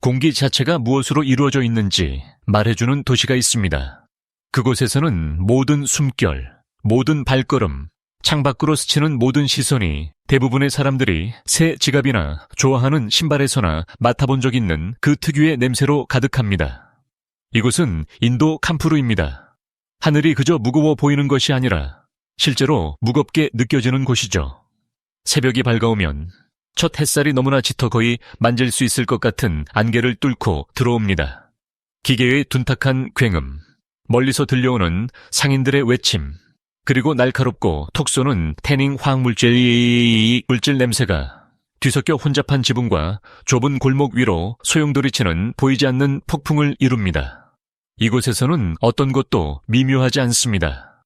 공기 자체가 무엇으로 이루어져 있는지 말해주는 도시가 있습니다. 그곳에서는 모든 숨결, 모든 발걸음, 창밖으로 스치는 모든 시선이 대부분의 사람들이 새 지갑이나 좋아하는 신발에서나 맡아본 적 있는 그 특유의 냄새로 가득합니다. 이곳은 인도 캄푸르입니다. 하늘이 그저 무거워 보이는 것이 아니라 실제로 무겁게 느껴지는 곳이죠. 새벽이 밝아오면 첫 햇살이 너무나 짙어 거의 만질 수 있을 것 같은 안개를 뚫고 들어옵니다. 기계의 둔탁한 굉음, 멀리서 들려오는 상인들의 외침, 그리고 날카롭고 톡 쏘는 태닝 화학물질 냄새가 뒤섞여 혼잡한 지붕과 좁은 골목 위로 소용돌이치는 보이지 않는 폭풍을 이룹니다. 이곳에서는 어떤 것도 미묘하지 않습니다.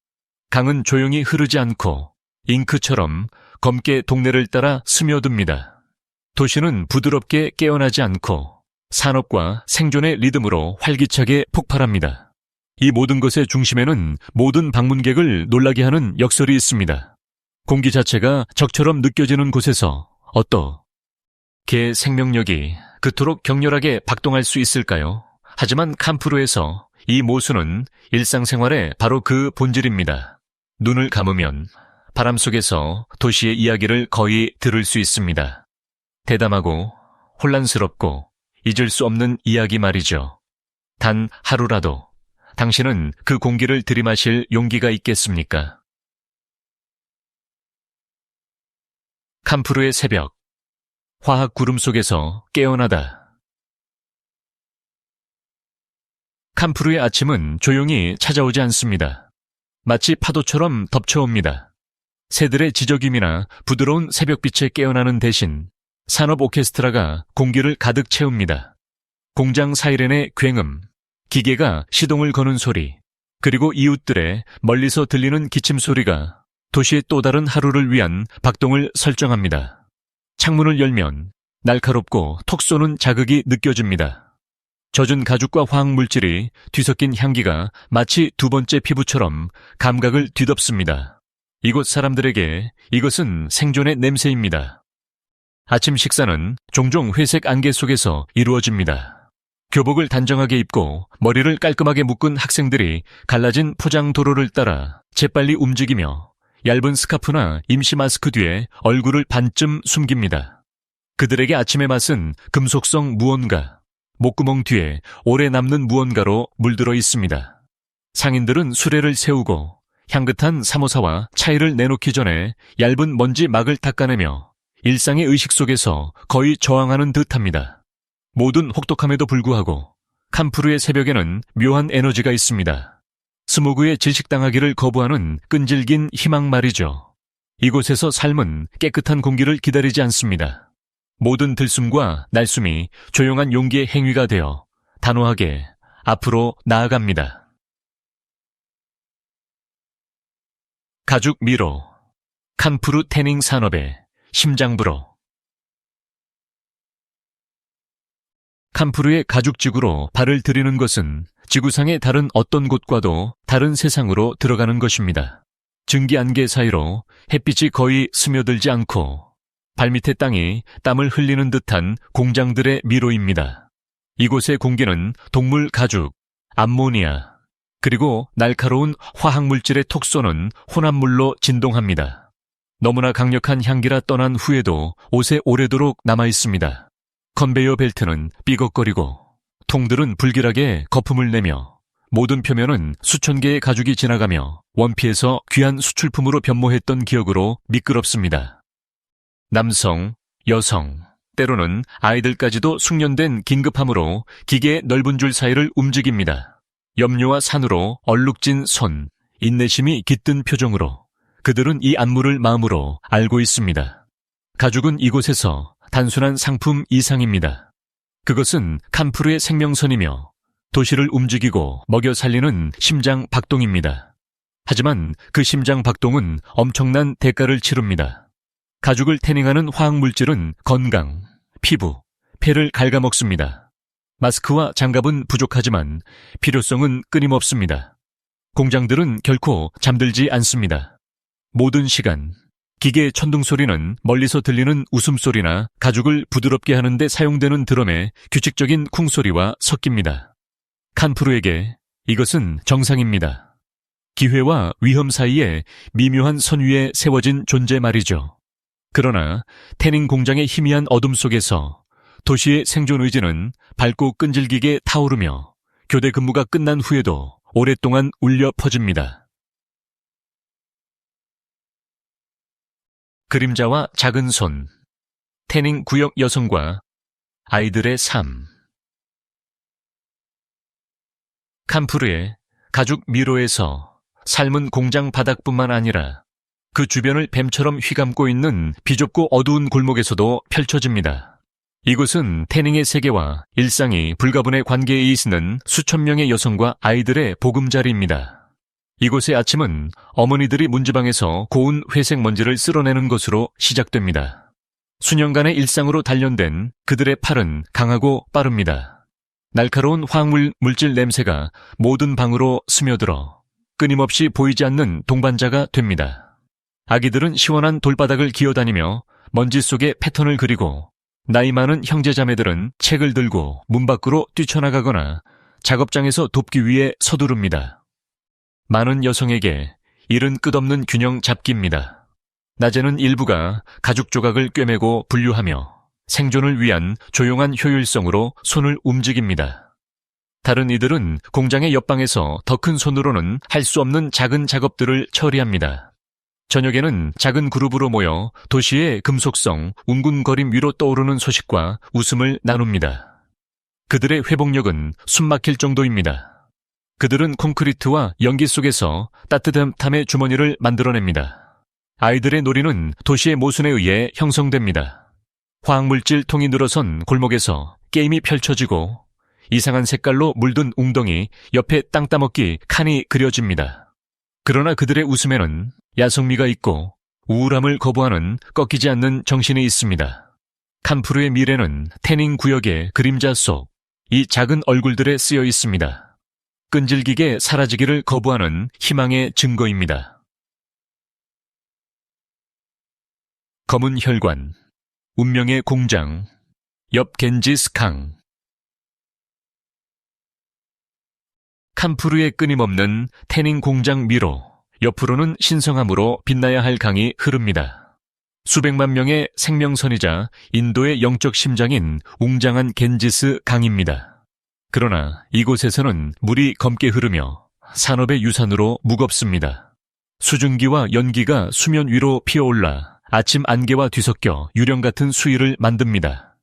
강은 조용히 흐르지 않고 잉크처럼 검게 동네를 따라 스며듭니다. 도시는 부드럽게 깨어나지 않고 산업과 생존의 리듬으로 활기차게 폭발합니다. 이 모든 것의 중심에는 모든 방문객을 놀라게 하는 역설이 있습니다. 공기 자체가 적처럼 느껴지는 곳에서 어떻게 생명력이 그토록 격렬하게 박동할 수 있을까요? 하지만 캄푸르에서 이 모순은 일상생활의 바로 그 본질입니다. 눈을 감으면 바람 속에서 도시의 이야기를 거의 들을 수 있습니다. 대담하고 혼란스럽고 잊을 수 없는 이야기 말이죠. 단 하루라도 당신은 그 공기를 들이마실 용기가 있겠습니까? 캄푸르의 새벽, 화학 구름 속에서 깨어나다. 캄푸르의 아침은 조용히 찾아오지 않습니다. 마치 파도처럼 덮쳐옵니다. 새들의 지저귀이나 부드러운 새벽빛에 깨어나는 대신 산업 오케스트라가 공기를 가득 채웁니다. 공장 사이렌의 굉음, 기계가 시동을 거는 소리, 그리고 이웃들의 멀리서 들리는 기침 소리가 도시의 또 다른 하루를 위한 박동을 설정합니다. 창문을 열면 날카롭고 톡 쏘는 자극이 느껴집니다. 젖은 가죽과 화학물질이 뒤섞인 향기가 마치 두 번째 피부처럼 감각을 뒤덮습니다. 이곳 사람들에게 이것은 생존의 냄새입니다. 아침 식사는 종종 회색 안개 속에서 이루어집니다. 교복을 단정하게 입고 머리를 깔끔하게 묶은 학생들이 갈라진 포장 도로를 따라 재빨리 움직이며 얇은 스카프나 임시 마스크 뒤에 얼굴을 반쯤 숨깁니다. 그들에게 아침의 맛은 금속성 무언가, 목구멍 뒤에 오래 남는 무언가로 물들어 있습니다. 상인들은 수레를 세우고 향긋한 사모사와 차이를 내놓기 전에 얇은 먼지 막을 닦아내며 일상의 의식 속에서 거의 저항하는 듯합니다. 모든 혹독함에도 불구하고 캄푸르의 새벽에는 묘한 에너지가 있습니다. 스모그에 질식당하기를 거부하는 끈질긴 희망 말이죠. 이곳에서 삶은 깨끗한 공기를 기다리지 않습니다. 모든 들숨과 날숨이 조용한 용기의 행위가 되어 단호하게 앞으로 나아갑니다. 가죽 미로, 캄푸르 태닝 산업의 심장부로. 캄푸르의 가죽지구로 발을 들이는 것은 지구상의 다른 어떤 곳과도 다른 세상으로 들어가는 것입니다. 증기 안개 사이로 햇빛이 거의 스며들지 않고 발밑의 땅이 땀을 흘리는 듯한 공장들의 미로입니다. 이곳의 공기는 동물 가죽, 암모니아, 그리고 날카로운 화학물질의 톡 쏘는 혼합물로 진동합니다. 너무나 강력한 향기라 떠난 후에도 옷에 오래도록 남아있습니다. 컨베이어 벨트는 삐걱거리고 통들은 불길하게 거품을 내며 모든 표면은 수천 개의 가죽이 지나가며 원피에서 귀한 수출품으로 변모했던 기억으로 미끄럽습니다. 남성, 여성, 때로는 아이들까지도 숙련된 긴급함으로 기계의 넓은 줄 사이를 움직입니다. 염료와 산으로 얼룩진 손, 인내심이 깃든 표정으로 그들은 이 안무를 마음으로 알고 있습니다. 가죽은 이곳에서 단순한 상품 이상입니다. 그것은 캄푸르의 생명선이며 도시를 움직이고 먹여 살리는 심장 박동입니다. 하지만 그 심장 박동은 엄청난 대가를 치릅니다. 가죽을 태닝하는 화학물질은 건강, 피부, 폐를 갉아먹습니다. 마스크와 장갑은 부족하지만 필요성은 끊임없습니다. 공장들은 결코 잠들지 않습니다. 모든 시간, 기계 천둥 소리는 멀리서 들리는 웃음소리나 가죽을 부드럽게 하는데 사용되는 드럼의 규칙적인 쿵소리와 섞입니다. 칸푸르에게 이것은 정상입니다. 기회와 위험 사이에 미묘한 선 위에 세워진 존재 말이죠. 그러나 태닝 공장의 희미한 어둠 속에서 도시의 생존 의지는 밝고 끈질기게 타오르며 교대 근무가 끝난 후에도 오랫동안 울려 퍼집니다. 그림자와 작은 손, 태닝 구역 여성과 아이들의 삶. 칸푸르의 가죽 미로에서 삶은 공장 바닥뿐만 아니라 그 주변을 뱀처럼 휘감고 있는 비좁고 어두운 골목에서도 펼쳐집니다. 이곳은 태닝의 세계와 일상이 불가분의 관계에 있는 수천 명의 여성과 아이들의 보금자리입니다. 이곳의 아침은 어머니들이 문지방에서 고운 회색 먼지를 쓸어내는 것으로 시작됩니다. 수년간의 일상으로 단련된 그들의 팔은 강하고 빠릅니다. 날카로운 화학물 물질 냄새가 모든 방으로 스며들어 끊임없이 보이지 않는 동반자가 됩니다. 아기들은 시원한 돌바닥을 기어다니며 먼지 속에 패턴을 그리고 나이 많은 형제자매들은 책을 들고 문 밖으로 뛰쳐나가거나 작업장에서 돕기 위해 서두릅니다. 많은 여성에게 일은 끝없는 균형 잡기입니다. 낮에는 일부가 가죽 조각을 꿰매고 분류하며 생존을 위한 조용한 효율성으로 손을 움직입니다. 다른 이들은 공장의 옆방에서 더 큰 손으로는 할 수 없는 작은 작업들을 처리합니다. 저녁에는 작은 그룹으로 모여 도시의 금속성, 웅근거림 위로 떠오르는 소식과 웃음을 나눕니다. 그들의 회복력은 숨막힐 정도입니다. 그들은 콘크리트와 연기 속에서 따뜻함의 주머니를 만들어냅니다. 아이들의 놀이는 도시의 모순에 의해 형성됩니다. 화학물질 통이 늘어선 골목에서 게임이 펼쳐지고 이상한 색깔로 물든 웅덩이 옆에 땅 따먹기 칸이 그려집니다. 그러나 그들의 웃음에는 야성미가 있고 우울함을 거부하는 꺾이지 않는 정신이 있습니다. 칸푸르의 미래는 태닝 구역의 그림자 속 이 작은 얼굴들에 쓰여 있습니다. 끈질기게 사라지기를 거부하는 희망의 증거입니다. 검은 혈관, 운명의 공장, 옆 겐지스 강. 칸푸르의 끊임없는 태닝 공장 미로, 옆으로는 신성함으로 빛나야 할 강이 흐릅니다. 수백만 명의 생명선이자 인도의 영적 심장인 웅장한 겐지스 강입니다. 그러나 이곳에서는 물이 검게 흐르며 산업의 유산으로 무겁습니다. 수증기와 연기가 수면 위로 피어올라 아침 안개와 뒤섞여 유령 같은 수위를 만듭니다.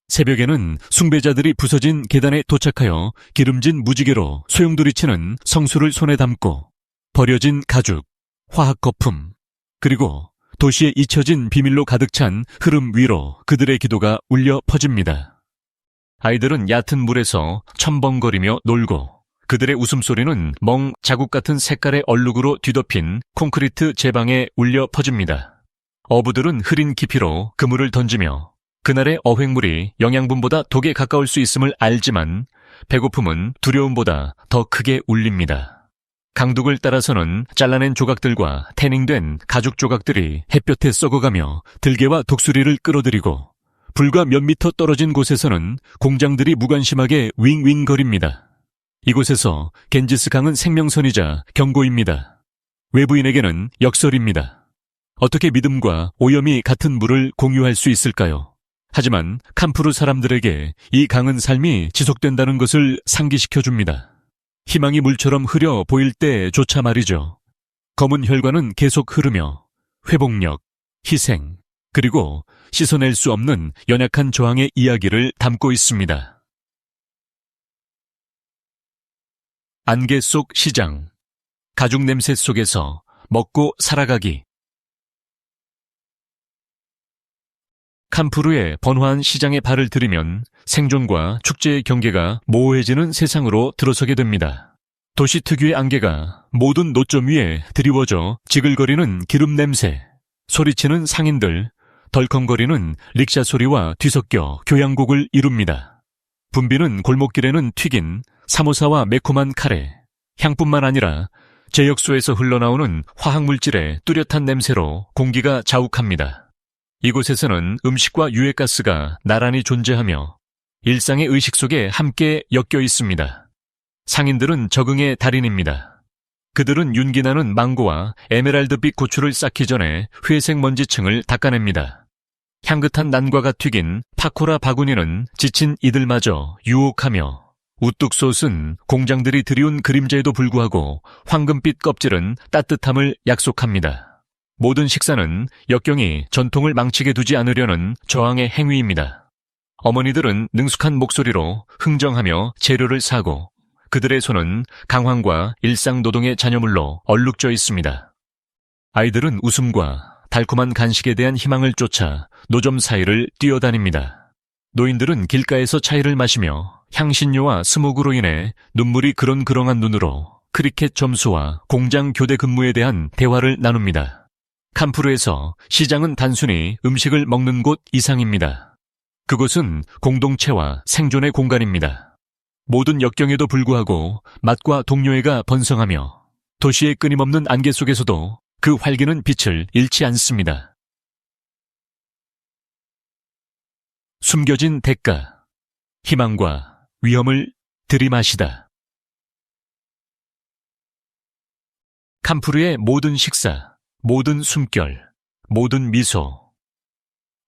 새벽에는 숭배자들이 부서진 계단에 도착하여 기름진 무지개로 소용돌이치는 성수를 손에 담고 버려진 가죽, 화학 거품, 그리고 도시에 잊혀진 비밀로 가득 찬 흐름 위로 그들의 기도가 울려 퍼집니다. 아이들은 얕은 물에서 첨벙거리며 놀고 그들의 웃음소리는 멍 자국 같은 색깔의 얼룩으로 뒤덮인 콘크리트 제방에 울려 퍼집니다. 어부들은 흐린 깊이로 그물을 던지며 그날의 어획물이 영양분보다 독에 가까울 수 있음을 알지만 배고픔은 두려움보다 더 크게 울립니다. 강둑을 따라서는 잘라낸 조각들과 태닝된 가죽 조각들이 햇볕에 썩어가며 들개와 독수리를 끌어들이고 불과 몇 미터 떨어진 곳에서는 공장들이 무관심하게 윙윙거립니다. 이곳에서 겐지스 강은 생명선이자 경고입니다. 외부인에게는 역설입니다. 어떻게 믿음과 오염이 같은 물을 공유할 수 있을까요? 하지만 칸푸르 사람들에게 이 강은 삶이 지속된다는 것을 상기시켜줍니다. 희망이 물처럼 흐려 보일 때조차 말이죠. 검은 혈관은 계속 흐르며 회복력, 희생, 그리고 씻어낼 수 없는 연약한 저항의 이야기를 담고 있습니다. 안개 속 시장, 가죽 냄새 속에서 먹고 살아가기. 칸푸르의 번화한 시장에 발을 들이면 생존과 축제의 경계가 모호해지는 세상으로 들어서게 됩니다. 도시 특유의 안개가 모든 노점 위에 드리워져 지글거리는 기름 냄새, 소리치는 상인들, 덜컹거리는 릭샤 소리와 뒤섞여 교향곡을 이룹니다. 붐비는 골목길에는 튀긴 사모사와 매콤한 카레, 향뿐만 아니라 제역소에서 흘러나오는 화학물질의 뚜렷한 냄새로 공기가 자욱합니다. 이곳에서는 음식과 유해가스가 나란히 존재하며 일상의 의식 속에 함께 엮여 있습니다. 상인들은 적응의 달인입니다. 그들은 윤기나는 망고와 에메랄드빛 고추를 쌓기 전에 회색 먼지층을 닦아냅니다. 향긋한 난과가 튀긴 파코라 바구니는 지친 이들마저 유혹하며 우뚝솥은 공장들이 들이운 그림자에도 불구하고 황금빛 껍질은 따뜻함을 약속합니다. 모든 식사는 역경이 전통을 망치게 두지 않으려는 저항의 행위입니다. 어머니들은 능숙한 목소리로 흥정하며 재료를 사고 그들의 손은 강황과 일상노동의 잔여물로 얼룩져 있습니다. 아이들은 웃음과 달콤한 간식에 대한 희망을 쫓아 노점 사이를 뛰어다닙니다. 노인들은 길가에서 차이를 마시며 향신료와 스모그로 인해 눈물이 그렁그렁한 눈으로 크리켓 점수와 공장 교대 근무에 대한 대화를 나눕니다. 캄푸르에서 시장은 단순히 음식을 먹는 곳 이상입니다. 그곳은 공동체와 생존의 공간입니다. 모든 역경에도 불구하고 맛과 동료애가 번성하며 도시의 끊임없는 안개 속에서도 그 활기는 빛을 잃지 않습니다. 숨겨진 대가, 희망과 위험을 들이마시다. 캄푸르의 모든 식사, 모든 숨결, 모든 미소.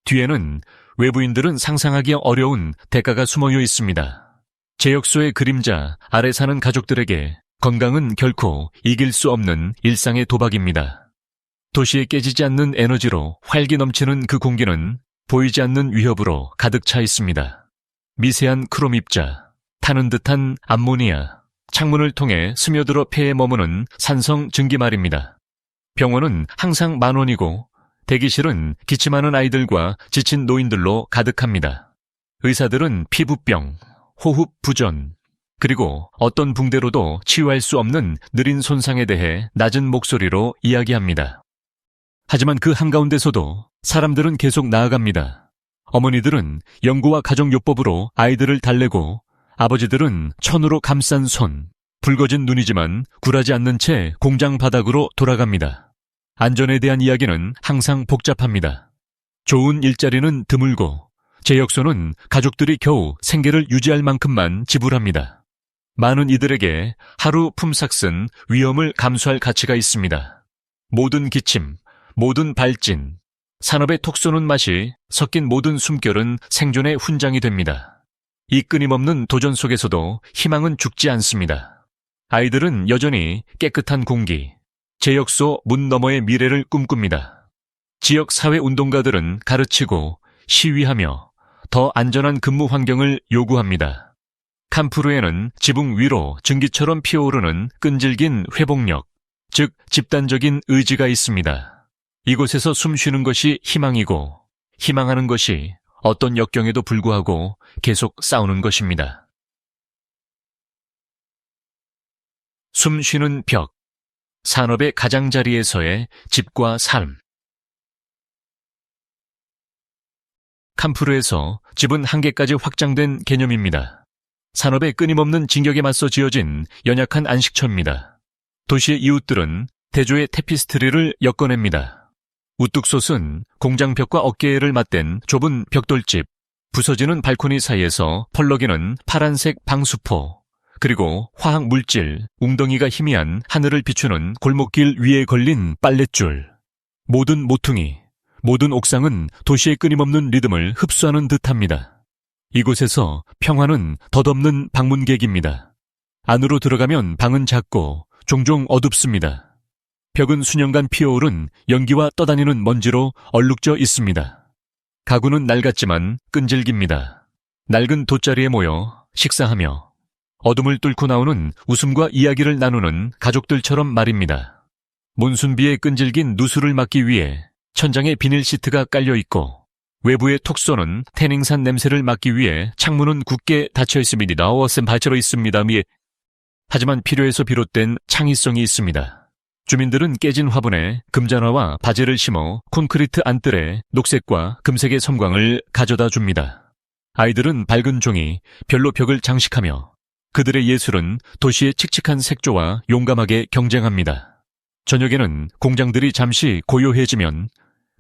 뒤에는 외부인들은 상상하기 어려운 대가가 숨어여 있습니다. 제역소의 그림자 아래 사는 가족들에게 건강은 결코 이길 수 없는 일상의 도박입니다. 도시에 깨지지 않는 에너지로 활기 넘치는 그 공기는 보이지 않는 위협으로 가득 차 있습니다. 미세한 크롬 입자, 타는 듯한 암모니아, 창문을 통해 스며들어 폐에 머무는 산성 증기 말입니다. 병원은 항상 만원이고 대기실은 기침하는 아이들과 지친 노인들로 가득합니다. 의사들은 피부병, 호흡 부전, 그리고 어떤 붕대로도 치유할 수 없는 느린 손상에 대해 낮은 목소리로 이야기합니다. 하지만 그 한가운데서도 사람들은 계속 나아갑니다. 어머니들은 연구와 가정요법으로 아이들을 달래고 아버지들은 천으로 감싼 손, 붉어진 눈이지만 굴하지 않는 채 공장 바닥으로 돌아갑니다. 안전에 대한 이야기는 항상 복잡합니다. 좋은 일자리는 드물고 제역소는 가족들이 겨우 생계를 유지할 만큼만 지불합니다. 많은 이들에게 하루 품삯은 위험을 감수할 가치가 있습니다. 모든 기침, 모든 발진, 산업의 톡 쏘는 맛이 섞인 모든 숨결은 생존의 훈장이 됩니다. 이 끊임없는 도전 속에서도 희망은 죽지 않습니다. 아이들은 여전히 깨끗한 공기, 제역소 문 너머의 미래를 꿈꿉니다. 지역 사회운동가들은 가르치고 시위하며 더 안전한 근무 환경을 요구합니다. 캄푸르에는 지붕 위로 증기처럼 피어오르는 끈질긴 회복력, 즉 집단적인 의지가 있습니다. 이곳에서 숨 쉬는 것이 희망이고 희망하는 것이 어떤 역경에도 불구하고 계속 싸우는 것입니다. 숨 쉬는 벽, 산업의 가장자리에서의 집과 삶. 캄푸르에서 집은 한계까지 확장된 개념입니다. 산업의 끊임없는 진격에 맞서 지어진 연약한 안식처입니다. 도시의 이웃들은 대조의 테피스트리를 엮어냅니다. 우뚝솥은 공장벽과 어깨를 맞댄 좁은 벽돌집, 부서지는 발코니 사이에서 펄럭이는 파란색 방수포, 그리고 화학물질, 웅덩이가 희미한 하늘을 비추는 골목길 위에 걸린 빨랫줄. 모든 모퉁이, 모든 옥상은 도시의 끊임없는 리듬을 흡수하는 듯합니다. 이곳에서 평화는 덧없는 방문객입니다. 안으로 들어가면 방은 작고 종종 어둡습니다. 벽은 수년간 피어오른 연기와 떠다니는 먼지로 얼룩져 있습니다. 가구는 낡았지만 끈질깁니다. 낡은 돗자리에 모여 식사하며 어둠을 뚫고 나오는 웃음과 이야기를 나누는 가족들처럼 말입니다. 몬순비의 끈질긴 누수를 막기 위해 천장에 비닐 시트가 깔려 있고 외부의 톡 쏘는 태닝산 냄새를 막기 위해 창문은 굳게 닫혀 있습니다. 나워센 발처로 있습니다. 하지만 필요해서 비롯된 창의성이 있습니다. 주민들은 깨진 화분에 금잔화와 바지를 심어 콘크리트 안뜰에 녹색과 금색의 섬광을 가져다 줍니다. 아이들은 밝은 종이 별로 벽을 장식하며 그들의 예술은 도시의 칙칙한 색조와 용감하게 경쟁합니다. 저녁에는 공장들이 잠시 고요해지면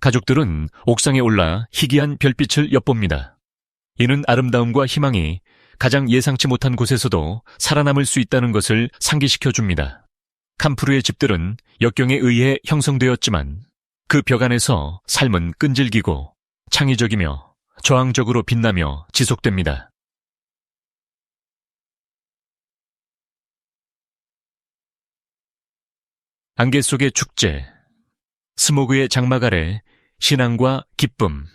가족들은 옥상에 올라 희귀한 별빛을 엿봅니다. 이는 아름다움과 희망이 가장 예상치 못한 곳에서도 살아남을 수 있다는 것을 상기시켜 줍니다. 캄프루의 집들은 역경에 의해 형성되었지만 그 벽 안에서 삶은 끈질기고 창의적이며 저항적으로 빛나며 지속됩니다. 안개 속의 축제, 스모그의 장막 아래 신앙과 기쁨.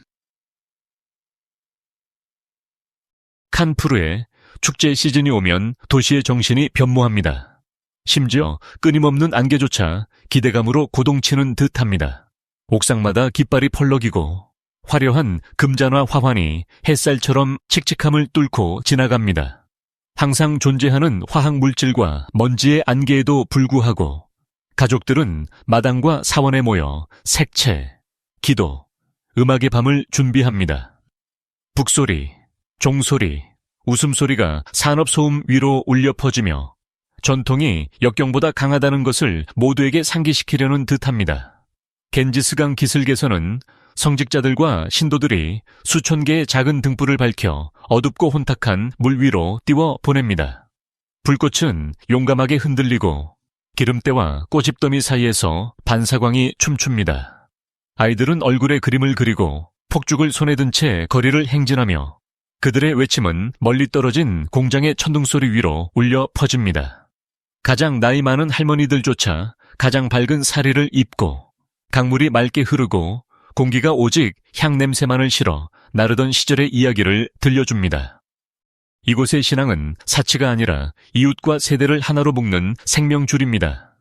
칸푸르에 축제 시즌이 오면 도시의 정신이 변모합니다. 심지어 끊임없는 안개조차 기대감으로 고동치는 듯합니다. 옥상마다 깃발이 펄럭이고 화려한 금잔화 화환이 햇살처럼 칙칙함을 뚫고 지나갑니다. 항상 존재하는 화학 물질과 먼지의 안개에도 불구하고 가족들은 마당과 사원에 모여 색채, 기도, 음악의 밤을 준비합니다. 북소리, 종소리, 웃음소리가 산업소음 위로 울려 퍼지며 전통이 역경보다 강하다는 것을 모두에게 상기시키려는 듯합니다. 겐지스강 기슭에서는 성직자들과 신도들이 수천 개의 작은 등불을 밝혀 어둡고 혼탁한 물 위로 띄워 보냅니다. 불꽃은 용감하게 흔들리고 기름때와 꼬집더미 사이에서 반사광이 춤춥니다. 아이들은 얼굴에 그림을 그리고 폭죽을 손에 든 채 거리를 행진하며 그들의 외침은 멀리 떨어진 공장의 천둥소리 위로 울려 퍼집니다. 가장 나이 많은 할머니들조차 가장 밝은 사리를 입고 강물이 맑게 흐르고 공기가 오직 향 냄새만을 실어 나르던 시절의 이야기를 들려줍니다. 이곳의 신앙은 사치가 아니라 이웃과 세대를 하나로 묶는 생명줄입니다.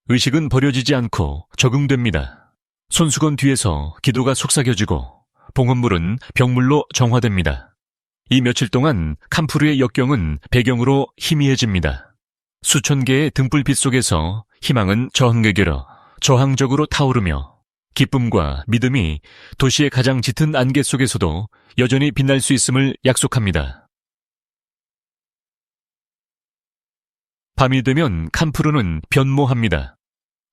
의식은 버려지지 않고 적응됩니다. 손수건 뒤에서 기도가 속삭여지고 봉헌물은 병물로 정화됩니다. 이 며칠 동안 캄푸르의 역경은 배경으로 희미해집니다. 수천 개의 등불빛 속에서 희망은 저항적으로 타오르며 기쁨과 믿음이 도시의 가장 짙은 안개 속에서도 여전히 빛날 수 있음을 약속합니다. 밤이 되면 캄푸르는 변모합니다.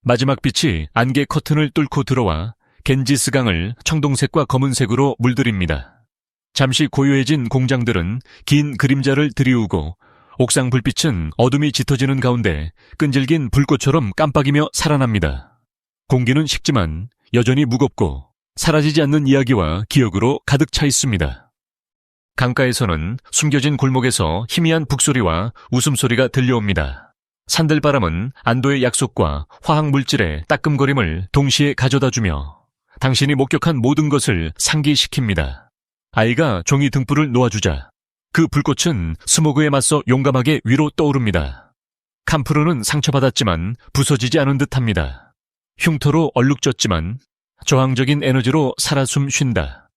마지막 빛이 안개 커튼을 뚫고 들어와 겐지스강을 청동색과 검은색으로 물들입니다. 잠시 고요해진 공장들은 긴 그림자를 들이우고 옥상 불빛은 어둠이 짙어지는 가운데 끈질긴 불꽃처럼 깜빡이며 살아납니다. 공기는 식지만 여전히 무겁고 사라지지 않는 이야기와 기억으로 가득 차 있습니다. 강가에서는 숨겨진 골목에서 희미한 북소리와 웃음소리가 들려옵니다. 산들바람은 안도의 약속과 화학물질의 따끔거림을 동시에 가져다주며 당신이 목격한 모든 것을 상기시킵니다. 아이가 종이 등불을 놓아주자 그 불꽃은 스모그에 맞서 용감하게 위로 떠오릅니다. 캄프루는 상처받았지만 부서지지 않은 듯합니다. 흉터로 얼룩졌지만 저항적인 에너지로 살아 숨 쉰다.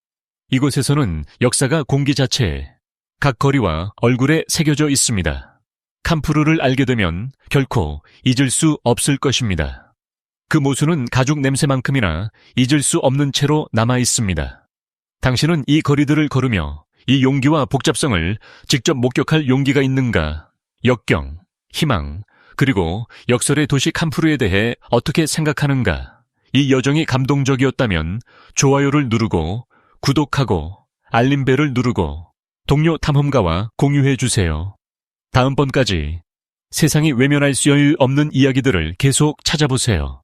이곳에서는 역사가 공기 자체에 각 거리와 얼굴에 새겨져 있습니다. 캄푸르를 알게 되면 결코 잊을 수 없을 것입니다. 그 모습은 가죽 냄새만큼이나 잊을 수 없는 채로 남아 있습니다. 당신은 이 거리들을 걸으며 이 용기와 복잡성을 직접 목격할 용기가 있는가? 역경, 희망, 그리고 역설의 도시 캄푸르에 대해 어떻게 생각하는가? 이 여정이 감동적이었다면 좋아요를 누르고 구독하고 알림벨을 누르고 동료 탐험가와 공유해 주세요. 다음번까지 세상이 외면할 수 없는 이야기들을 계속 찾아보세요.